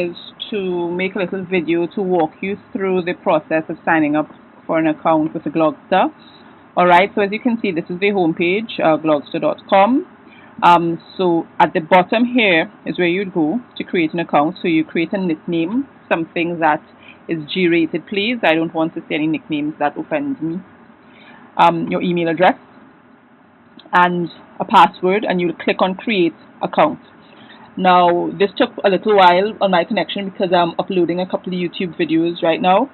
is to make a little video to walk you through the process of signing up for an account with the Glogster. Alright, so as you can see, this is the homepage, glogster.com. So at the bottom here is where you'd go to create an account. So you create a nickname, something that is G-rated, please. I don't want to see any nicknames that offend me. Your email address and a password, and you'll click on create account. Now this took a little while on my connection because I'm uploading a couple of YouTube videos right now.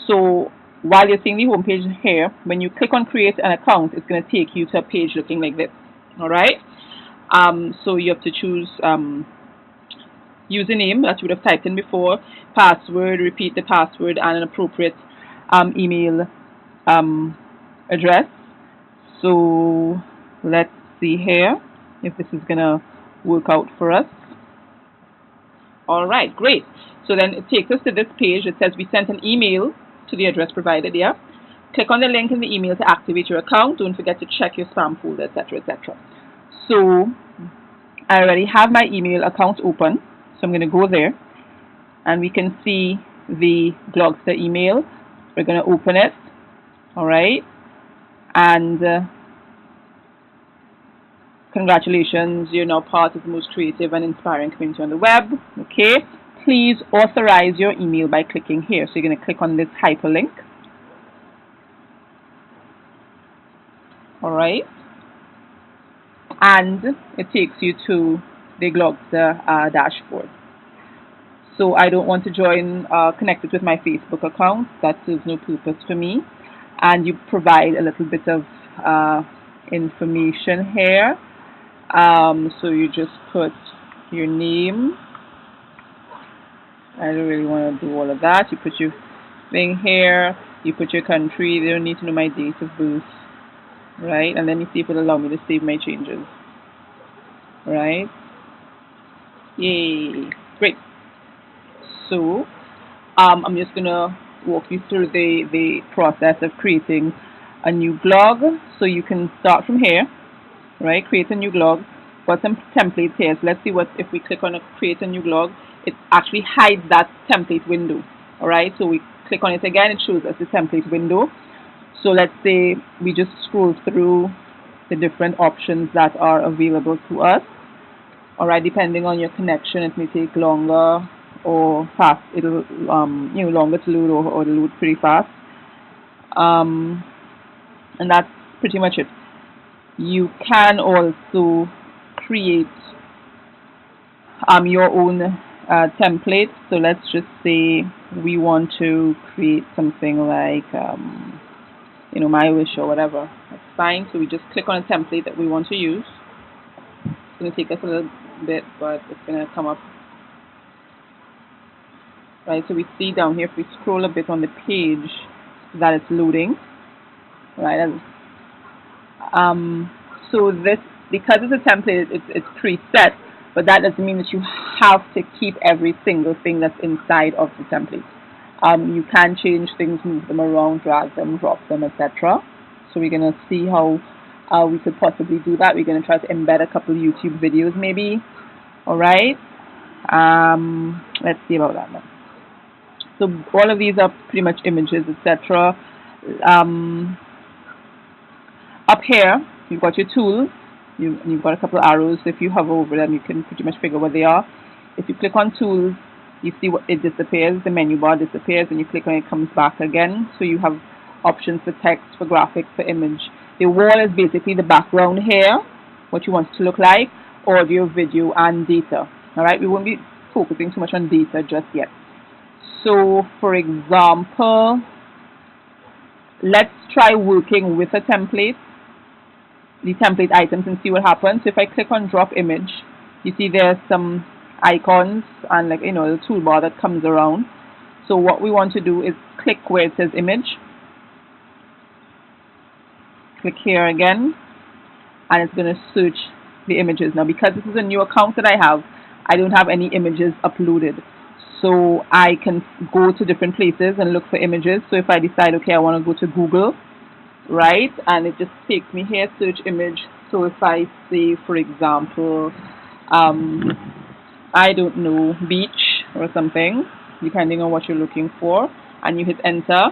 So while you're seeing the homepage here, when you click on create an account, it's going to take you to a page looking like this. Alright, so you have to choose username that you would have typed in before, password, repeat the password, and an appropriate email address. So let's see here if this is gonna work out for us. Alright, great. So then it takes us to this page. It says we sent an email to the address provided here. Click on the link in the email to activate your account. Don't forget to check your spam folder, etc., etc. So I already have my email account open, so I'm going to go there and we can see the Glogster email. We're going to open it. Alright, and congratulations, you're now part of the most creative and inspiring community on the web. Okay, please authorize your email by clicking here. So you're going to click on this hyperlink. Alright, and it takes you to the Glogster dashboard. So I don't want to join connected with my Facebook account. That serves no purpose for me. And you provide a little bit of information here. So you just put your name. I don't really want to do all of that. You put your thing here. You put your country. They don't need to know my date of birth. Right? And then you see if it'll allow me to save my changes. Right? Yay. Great. So I'm just going to walk you through the process of creating a new blog. So you can start from here. Right? Create a new blog. Got some templates here. So let's see what if we click on create a new blog, it actually hides that template window. Alright, so we click on it again, it shows us the template window. So let's say we just scroll through the different options that are available to us. Alright, depending on your connection, it may take longer or fast. It'll longer to load or load pretty fast. And that's pretty much it. You can also create your own template. So let's just say we want to create something like my wish or whatever. That's fine. So we just click on a template that we want to use. It's going to take us a little bit, but it's going to come up. Right, so we see down here, if we scroll a bit on the page, that it's loading. Right. So this, because it's a template, it's preset, but that doesn't mean that you have to keep every single thing that's inside of the template. You can change things, move them around, drag them, drop them, etc. So we're going to see how we could possibly do that. We're going to try to embed a couple of YouTube videos maybe. Alright. Let's see about that now. So all of these are pretty much images, etc. Up here, you've got your tools. You've got a couple of arrows. So if you hover over them, you can pretty much figure what they are. If you click on tools, you see what it disappears. The menu bar disappears, and you click on it, it comes back again. So you have options for text, for graphics, for image. The wall is basically the background here, what you want it to look like, audio, video, and data. All right, we won't be focusing too much on data just yet. So, for example, let's try working with a template, the template items, and see what happens. So if I click on drop image, you see there's some icons and the toolbar that comes around. So what we want to do is click where it says image. Click here again, and it's going to search the images. Now because this is a new account that I have, I don't have any images uploaded. So I can go to different places and look for images. So if I decide, okay, I want to go to Google, right, and it just takes me here, search image. So if I say, for example, I don't know, beach, or something, depending on what you're looking for, and you hit enter,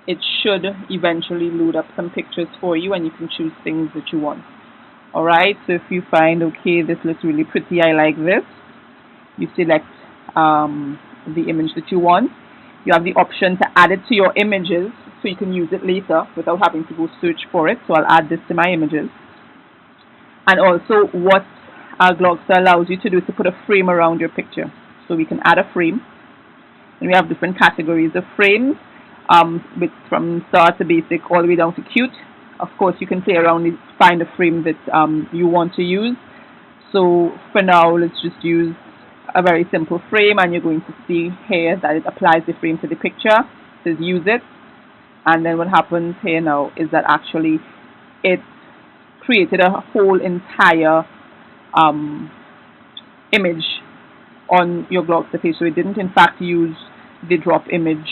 it should eventually load up some pictures for you, and you can choose things that you want. Alright, so if you find, okay, this looks really pretty, I like this, you select the image that you want. You have the option to add it to your images so you can use it later without having to go search for it. So I'll add this to my images. And also what glogster allows you to do is to put a frame around your picture. So we can add a frame. And we have different categories of frames, from start to basic all the way down to cute. Of course, you can play around and find a frame that you want to use. So for now, let's just use a very simple frame, and you're going to see here that it applies the frame to the picture. It says use it, and then what happens here now is that actually it created a whole entire image on your glogster page. So it didn't in fact use the drop image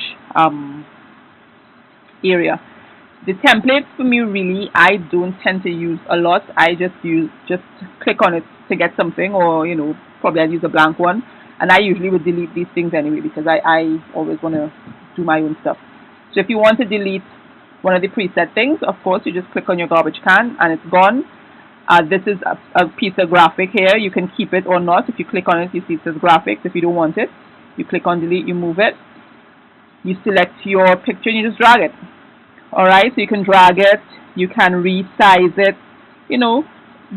area. The templates for me, really, I don't tend to use a lot. I just click on it to get something, or probably I'd use a blank one, and I usually would delete these things anyway because I always want to do my own stuff. So if you want to delete one of the preset things, of course you just click on your garbage can and it's gone. This is a piece of graphic here. You can keep it or not. If you click on it, you see it says graphics. If you don't want it, you click on delete, you move it, you select your picture and you just drag it. Alright, so you can drag it, you can resize it,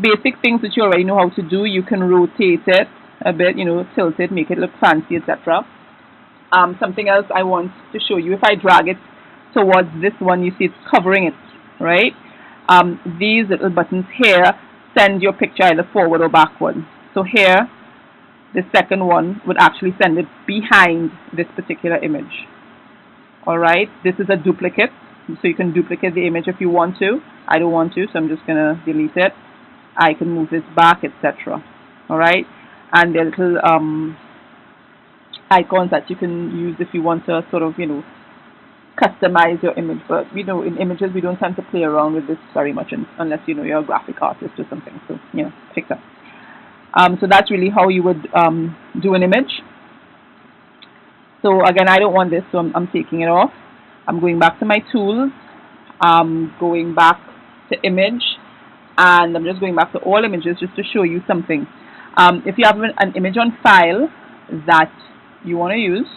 basic things that you already know how to do. You can rotate it a bit, tilt it, make it look fancy, etc. Something else I want to show you, if I drag it towards this one, you see it's covering it, right? These little buttons here send your picture either forward or backward. So here, the second one would actually send it behind this particular image. Alright, this is a duplicate, so you can duplicate the image if you want to. I don't want to, so I'm just going to delete it. I can move this back, etc. Alright, and there are little icons that you can use if you want to sort of, customize your image. But, in images, we don't tend to play around with this very much unless, you're a graphic artist or something. So, pick up. So that's really how you would do an image. So again, I don't want this, so I'm taking it off. I'm going back to my tools. I'm going back to image, and I'm just going back to all images just to show you something. If you have an image on file that you want to use,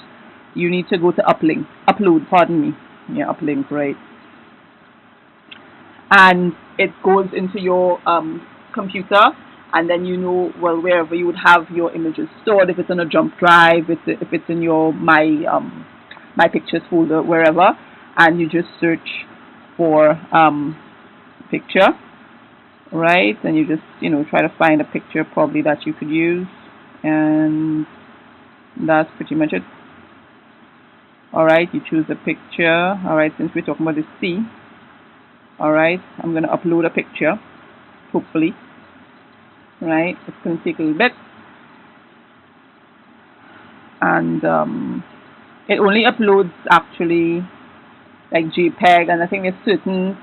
you need to go to upload, pardon me. Yeah, uplink, right. And it goes into your computer, and then wherever you would have your images stored, if it's on a jump drive, if it's in your my pictures folder, wherever, and you just search for picture, right? And you just try to find a picture probably that you could use, and that's pretty much it. Alright, you choose a picture. Alright, since we're talking about the sea, alright, I'm going to upload a picture, hopefully. Right, it's going to take a little bit, and it only uploads actually like JPEG, and I think there's certain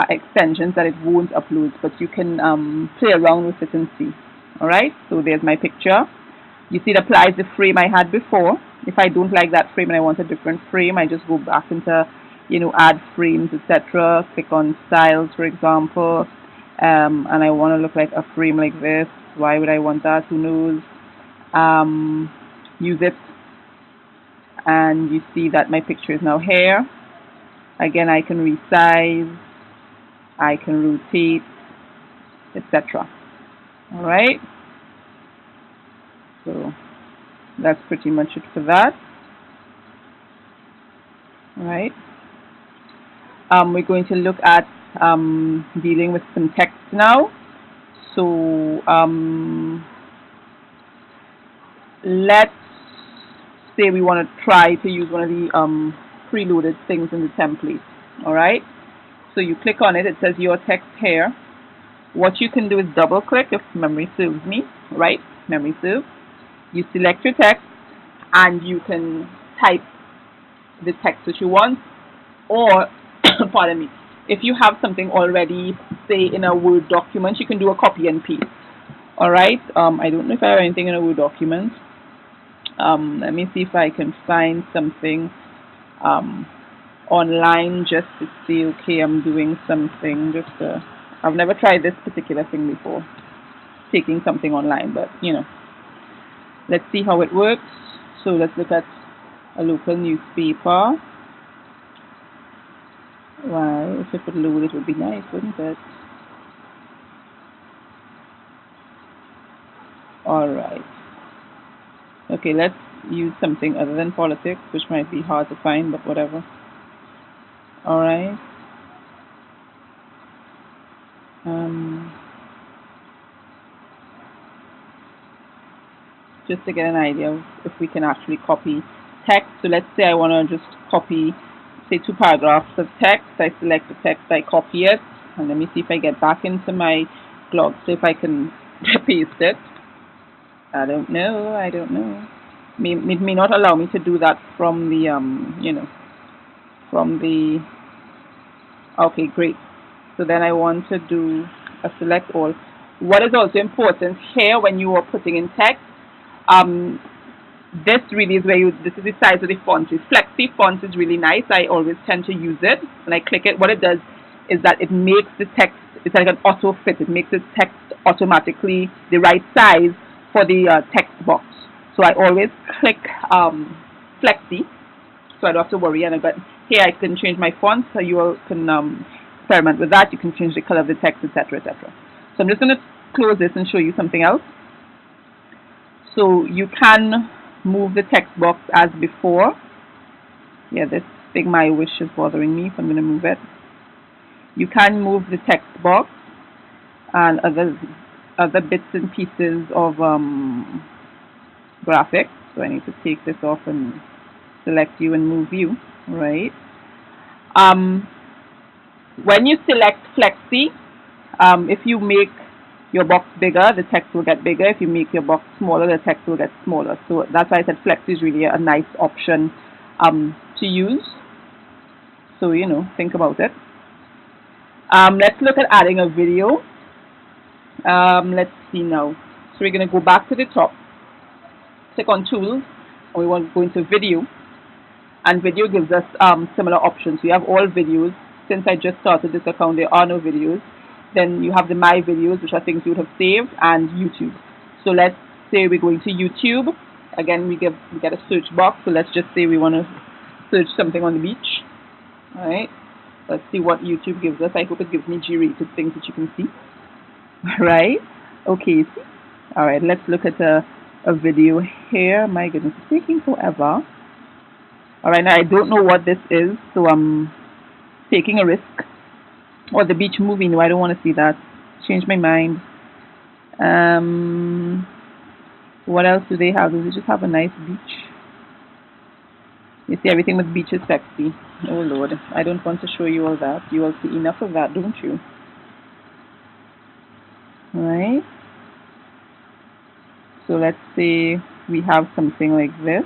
extensions that it won't upload, but you can play around with it and see. Alright, so there's my picture. You see it applies the frame I had before. If I don't like that frame and I want a different frame, I just go back into add frames, etc. Click on styles, for example. And I want to look like a frame like this. Why would I want that? Who knows? Use it, and you see that my picture is now here. Again, I can resize, I can rotate, etc. Alright, so that's pretty much it for that. Alright, we're going to look at dealing with some text now. So let's say we want to try to use one of the preloaded things in the template. Alright, so you click on it, it says your text here. What you can do is double click if memory serves me, right? Memory serves. You select your text and you can type the text that you want, or pardon me, if you have something already, say in a Word document, you can do a copy and paste. Alright, I don't know if I have anything in a Word document. Let me see if I can find something um, online just to see. Okay, I'm doing something. I've never tried this particular thing before, taking something online, but let's see how it works. So let's look at a local newspaper. Why, if it would load, it would be nice, wouldn't it? All right. Okay, let's use something other than politics, which might be hard to find, but whatever. All right. Um, just to get an idea of if we can actually copy text. So let's say I want to just copy, say, 2 paragraphs of text. I select the text, I copy it, and let me see if I get back into my blog, so if I can paste it. I don't know. It may not allow me to do that from the from the. Okay, great. So then I want to do a select all. What is also important here when you are putting in text, um, this really is where this is the size of the font. The Flexi font is really nice. I always tend to use it. When I click it, what it does is that it makes the text, it's like an auto fit. It makes the text automatically the right size for the text box. So I always click Flexi, so I don't have to worry. And but here I can change my font, so you all can experiment with that. You can change the color of the text, etc., etc. So I'm just going to close this and show you something else. So you can move the text box as before. Yeah, this thing, my wish, is bothering me, so I'm going to move it. You can move the text box and other bits and pieces of graphics. So I need to take this off and select you and move you, right? When you select Flexi, if you make your box bigger, the text will get bigger. If you make your box smaller, the text will get smaller. So that's why I said Flexi is really a nice option to use. So, think about it. Let's look at adding a video. Let's see now. So we're going to go back to the top, click on Tools, and we want to go into Video. And Video gives us similar options. We have all videos. Since I just started this account, there are no videos. Then you have the My Videos, which are things you would have saved, and YouTube. So let's say we're going to YouTube. Again, we get a search box. So let's just say we want to search something on the beach. All right. Let's see what YouTube gives us. I hope it gives me G-rated things that you can see. All right. Okay. All right. Let's look at a video here. My goodness, it's taking forever. All right. Now I don't know what this is, so I'm taking a risk. Or the beach movie. No, I don't want to see that. Change my mind. What else do they have? Do they just have a nice beach? You see, everything with beach is sexy. Oh Lord, I don't want to show you all that. You all see enough of that, don't you? Right? So let's say we have something like this,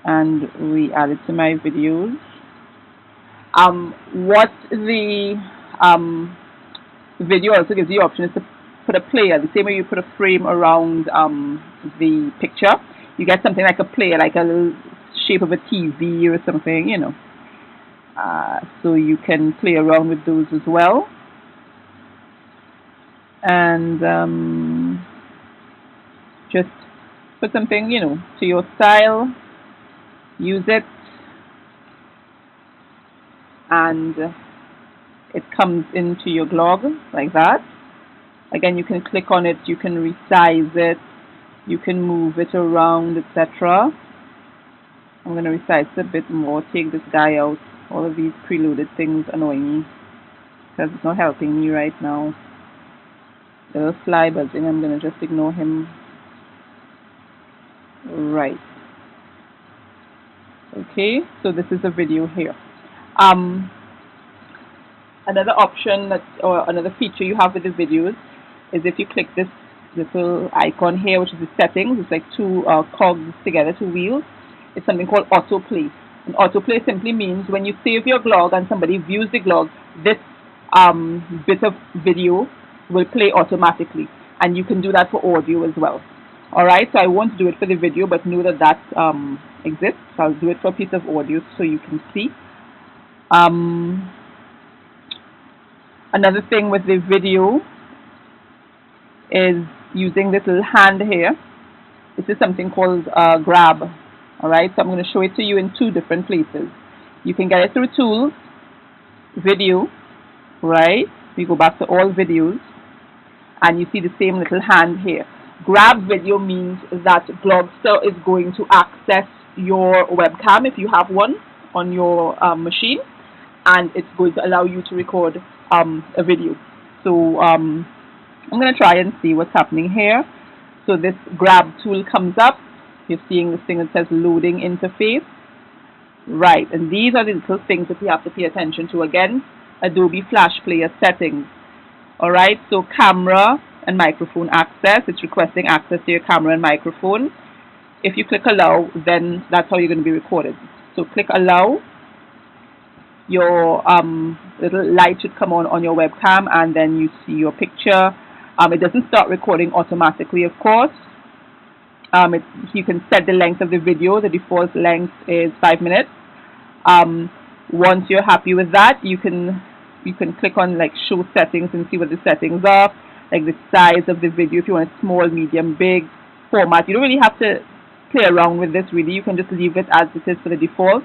and we add it to my videos. What the video also gives you the option is to put a player, the same way you put a frame around the picture. You get something like a player, like a little shape of a TV or something, so you can play around with those as well. And just put something, to your style, use it, and it comes into your blog like that. Again, you can click on it, you can resize it, you can move it around, etc. I'm going to resize it a bit more, take this guy out. All of these preloaded things annoy me because it's not helping me right now. The little fly buzzing, I'm going to just ignore him. Right. Okay, so this is a video here. Another option or another feature you have with the videos is if you click this little icon here, which is the settings. It's like two cogs together, two wheels. It's something called autoplay. And autoplay simply means when you save your blog and somebody views the blog, this bit of video will play automatically. And you can do that for audio as well. Alright, so I won't do it for the video, but know that that exists. So I'll do it for a piece of audio so you can see. Another thing with the video is using this little hand here. This is something called grab. Alright, so I'm going to show it to you in two different places. You can get it through Tools, Video, right? We go back to all videos, and you see the same little hand here. Grab video means that Glogster is going to access your webcam if you have one on your machine, and it's going to allow you to record a video. So I'm going to try and see what's happening here. So this grab tool comes up. You're seeing this thing that says loading interface. Right, and these are the little things that we have to pay attention to. Again, Adobe Flash Player settings. Alright, so camera and microphone access. It's requesting access to your camera and microphone. If you click allow, then that's how you're going to be recorded. So click allow. Your little light should come on your webcam, and then you see your picture. It doesn't start recording automatically, of course. You can set the length of the video. The default length is 5 minutes. Once you're happy with that, you can click on like show settings and see what the settings are, like the size of the video, if you want it small, medium, big, format. You don't really have to play around with this really. You can just leave it as it is for the default,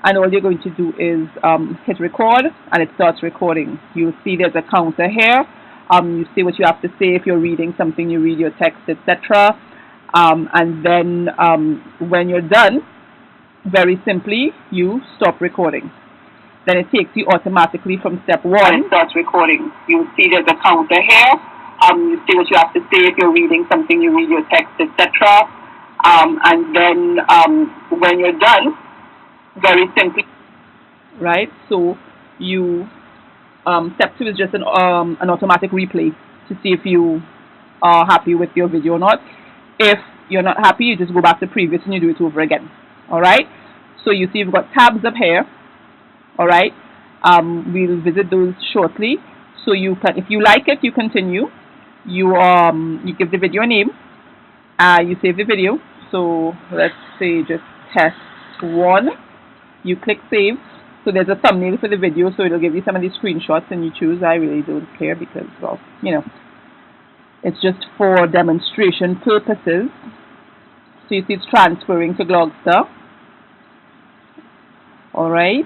and all you're going to do is hit record, and it starts recording. You'll see there's a counter here. You say what you have to say. If you're reading something, you read your text, etc. And then when you're done, very simply, you stop recording. Then it takes you automatically from step 1. And it starts recording. You see there's a counter here. You say what you have to say. If you're reading something, you read your text, etc. And then when you're done, very simply, right? So you step 2 is just an automatic replay to see if you are happy with your video or not. If you're not happy, you just go back to previous and you do it over again. Alright? So you see you've got tabs up here. Alright? We'll visit those shortly. So you can, if you like it, you continue. You give the video a name. You save the video. So let's say just test 1. You click save. So there's a thumbnail for the video, so it'll give you some of these screenshots and you choose. I really don't care because, well, you know, it's just for demonstration purposes. So you see it's transferring to Glogster. Alright.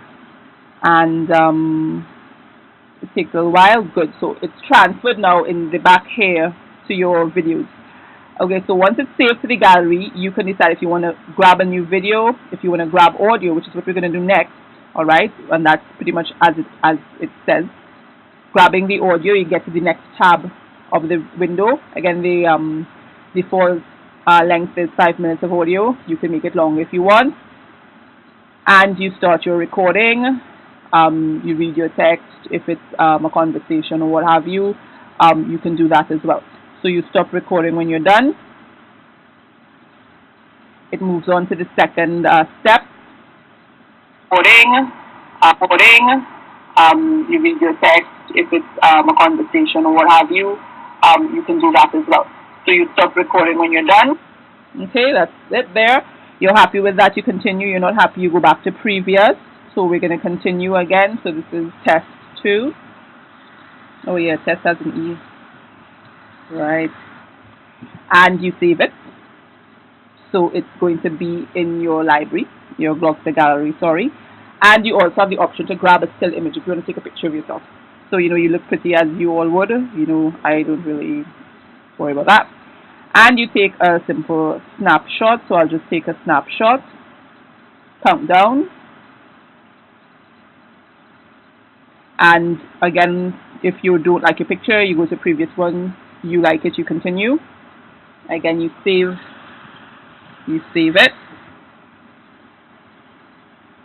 And it takes a little while. Good. So it's transferred now in the back here to your videos. Okay, so once it's saved to the gallery, you can decide if you want to grab a new video, if you want to grab audio, which is what we're going to do next. Alright, and that's pretty much as it says. Grabbing the audio, you get to the next tab of the window. Again, the default length is 5 minutes of audio. You can make it longer if you want. And you start your recording. You read your text. If it's a conversation or what have you, you can do that as well. So you stop recording when you're done. It moves on to the second step. Recording. You read your text. If it's a conversation or what have you, you can do that as well. So you stop recording when you're done. Okay, that's it there. You're happy with that, you continue. You're not happy, you go back to previous. So we're going to continue again. So this is test 2. Oh yeah, test has an E. Right. And you save it. So it's going to be in your library, your Glogster gallery, sorry. And you also have the option to grab a still image if you want to take a picture of yourself. So, you know, you look pretty as you all would. You know, I don't really worry about that. And you take a simple snapshot. So I'll just take a snapshot. Countdown. And again, if you don't like your picture, you go to previous one. You like it, you continue. Again, you save it.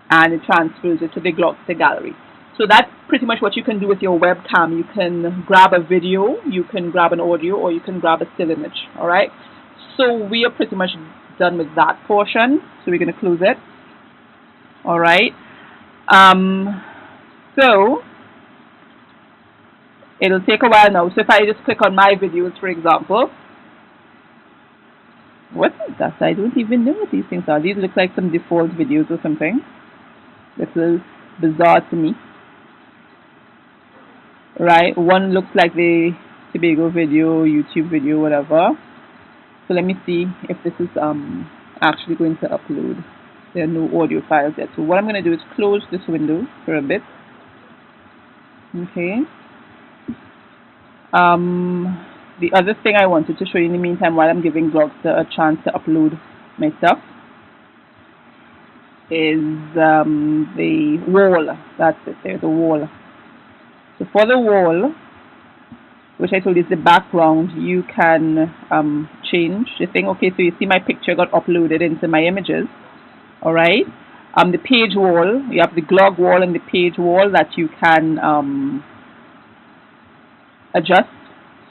And it transfers it to the Glogster gallery. So that's pretty much what you can do with your webcam. You can grab a video, you can grab an audio, or you can grab a still image. Alright? So we are pretty much done with that portion. So we're going to close it. Alright? So it'll take a while now. So if I just click on my videos, for example, What is that? I don't even know what these things are. These look like some default videos or something. This is bizarre to me. Right? One looks like the Tobago video, YouTube video, whatever. So let me see if this is actually going to upload. There are no audio files yet. So what I'm going to do is close this window for a bit. Okay. The other thing I wanted to show you in the meantime, while I'm giving Glogster a chance to upload my stuff, is the wall. That's it there, the wall. So for the wall, which I told you is the background, you can change the thing. Okay, so you see my picture got uploaded into my images. Alright. The page wall, you have the glog wall and the page wall that you can adjust.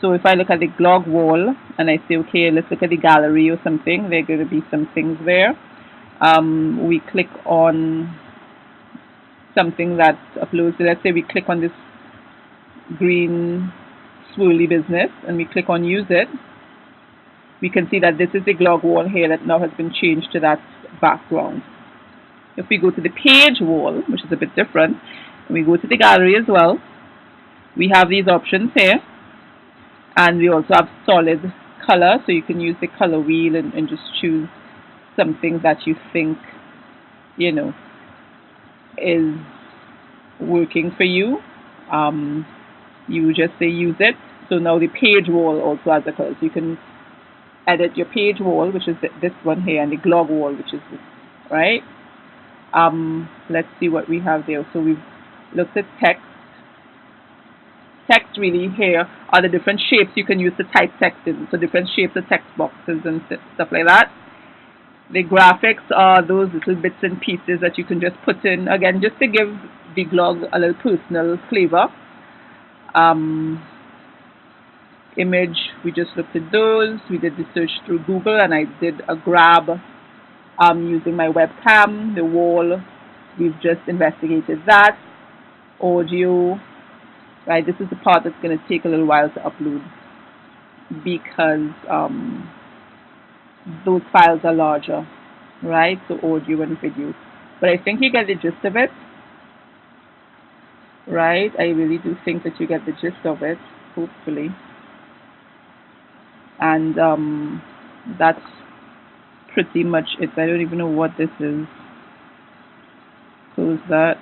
So if I look at the glog wall and I say, okay, let's look at the gallery or something, there are going to be some things there. We click on something that uploads. So let's say we click on this green swirly business and we click on use it. We can see that this is the glog wall here that now has been changed to that background. If we go to the page wall, which is a bit different, and we go to the gallery as well, we have these options here. And we also have solid color, so you can use the color wheel and just choose something that you think, you know, is working for you. You just say use it. So now the page wall also has a color. So you can edit your page wall, which is this one here, and the glog wall, which is this, right? Let's see what we have there. So we've looked at text. Text really here are the different shapes you can use to type text in. So different shapes of text boxes and stuff like that. The graphics are those little bits and pieces that you can just put in, again, just to give the glog a little personal flavor. Image, we just looked at those. We did the search through Google and I did a grab using my webcam. The wall, we've just investigated that. Audio. Right, this is the part that's going to take a little while to upload because those files are larger, right? So audio and video. But I think you get the gist of it, right? I really do think that you get the gist of it, hopefully. And that's pretty much it. I don't even know what this is. Close that.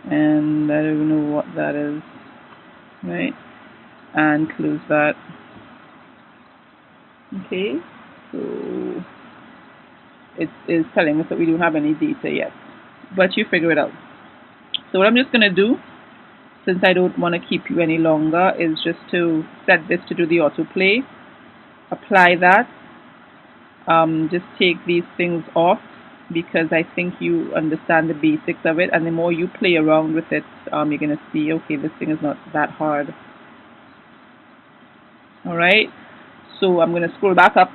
And I don't even know what that is, right? And close that. Okay, so it is telling us that we don't have any data yet, but you figure it out. So what I'm just going to do, since I don't want to keep you any longer, is just to set this to do the autoplay. Apply that. Just take these things off, because I think you understand the basics of it, and the more you play around with it, you're going to see, okay, this thing is not that hard. Alright, so I'm going to scroll back up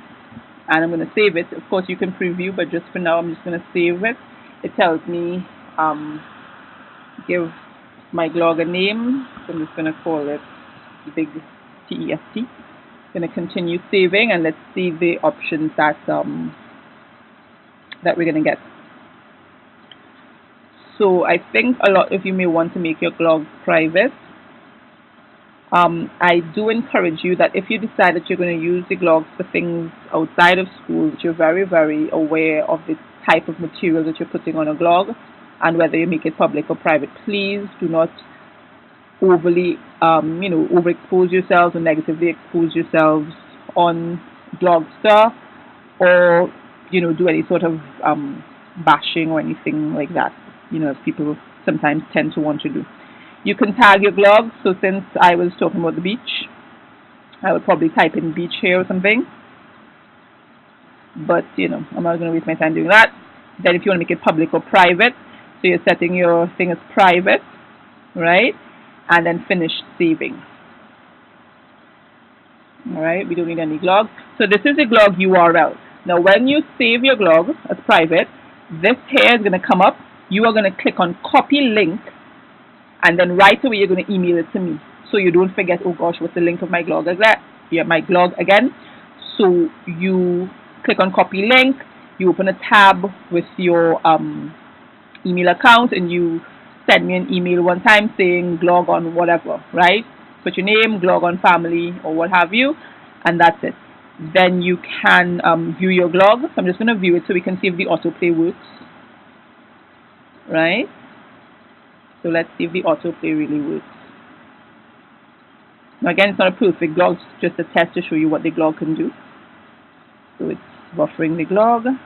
and I'm going to save it. Of course you can preview, but just for now I'm just going to save it. It tells me give my glog a name, so I'm just going to call it big TEST. Going to continue saving, and let's see the options that that we're going to get. So I think a lot of you may want to make your glog private. I do encourage you that if you decide that you're going to use the glogs for things outside of school, that you're very, very aware of the type of material that you're putting on a glog and whether you make it public or private. Please do not overly, overexpose yourselves or negatively expose yourselves on Glogster, or do any sort of bashing or anything like that, as people sometimes tend to want to do. You can tag your glogs. So since I was talking about the beach, I would probably type in beach here or something, but I'm not going to waste my time doing that. Then if you want to make it public or private, so you're setting your thing as private, right, and then finish saving. Alright, we don't need any glog. So this is the glog URL. Now when you save your glog as private, this here is going to come up. You are going to click on copy link, and then right away you're going to email it to me, so you don't forget, oh gosh, what's the link of my glog? Is that? Yeah, my glog again. So you click on copy link, you open a tab with your email account, and you send me an email one time saying glog on whatever, right? Put your name, glog on family, or what have you, and that's it. Then you can view your glog. So I'm just going to view it so we can see if the autoplay works, right? So let's see if the autoplay really works. Now again, it's not a perfect glog, it's just a test to show you what the glog can do. So it's buffering the glog.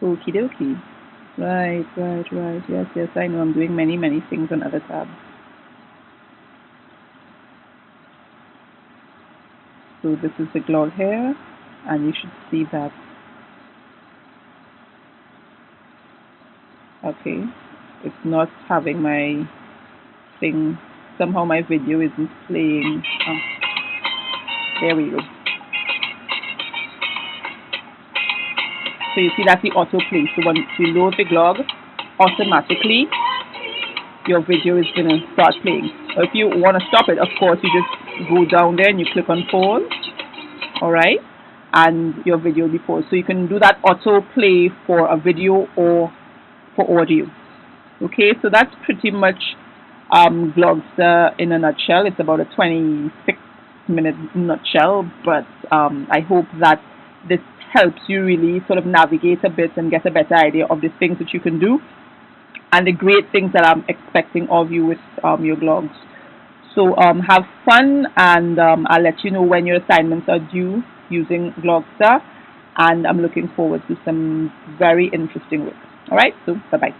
Okie dokie. Right. Yes, I know I'm doing many things on other tabs. So this is the glog here, and you should see that. Okay, it's not having my thing. Somehow my video isn't playing. Oh, there we go. So you see that's the autoplay. So when you load the glog, automatically your video is going to start playing. Or if you want to stop it, of course, you just go down there and you click on pause. Alright, and your video will be paused. So you can do that autoplay for a video or for audio. Okay, so that's pretty much glogster in a nutshell. It's about a 26-minute nutshell, but I hope that this helps you really sort of navigate a bit and get a better idea of the things that you can do and the great things that I'm expecting of you with your glogs. So have fun, and I'll let you know when your assignments are due using glogster, and I'm looking forward to some very interesting work. All right, so bye-bye.